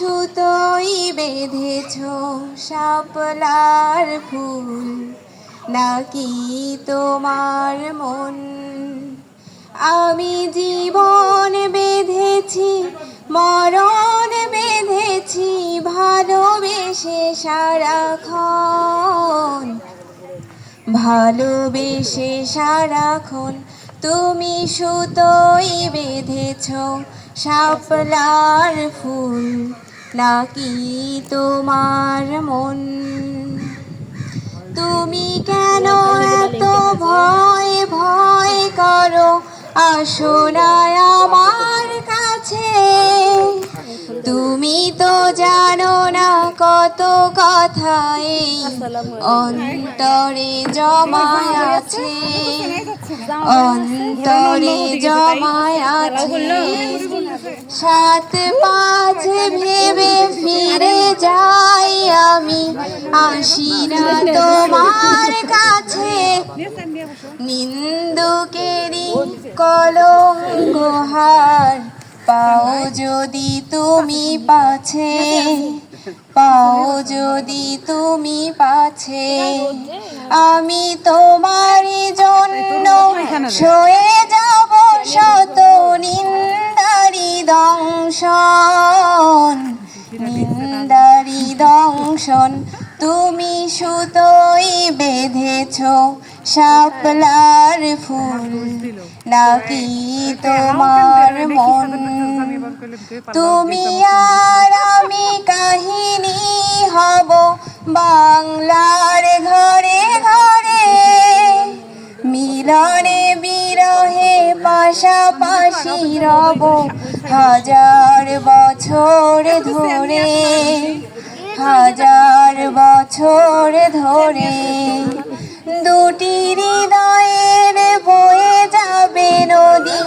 সুতোই বেঁধেছ শাপলার ফুল, নাকি তোমার মন? আমি জীবন বেঁধেছি, মরণ বেঁধেছি, ভালোবেসে সারাক্ষণ, ভালোবেসে সারাক্ষণ। তুমি সুতোই বেঁধেছ শাপলার ফুল, নাকি তোমার মন? তুমি কেন এত ভয় ভয় করো, আসো না আমার কাছে। তুমি তো জানো না কত কথা এই অন্তরে জমায় আছে, অন্তরে জমায় আছে। সাত পাঁচ ভেবে ফিরে যাই আমি, আসি না তোমার কাছে। নিন্দুকেরই কলঙ্ক হার পাও যদি তুমি পাছে, পাও যদি তুমি পাছে। আমি তোমার জন্য সয়ে যাব শত নিন্দারি দংশন, নিন্দারি দংশন। তুমি সুতোই বেঁধেছ শাপলার ফুল, নাকি তোমার মন? তুমি আর আমি কাহিনী হব বাংলার ঘরে ঘরে, মিলনে বিরহে পাশাপাশি রব হাজার বছর ধরে, হাজার বছর ধরে। দুটি হৃদয়ের বয়ে যাবে নদী,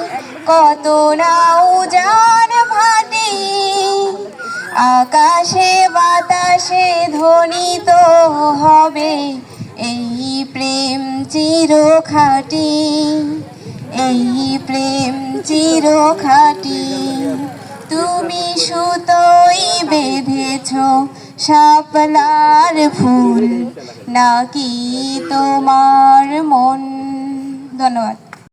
কত না উজান ভাটি। আকাশে বাতাসে ধ্বনিত হবে এই প্রেম চিরখাটি, এই প্রেম চিরখাটি। তুমি সুতোই বেঁধেছ শাপলার ফুল, নাকি তোমার মন? ধন্যবাদ।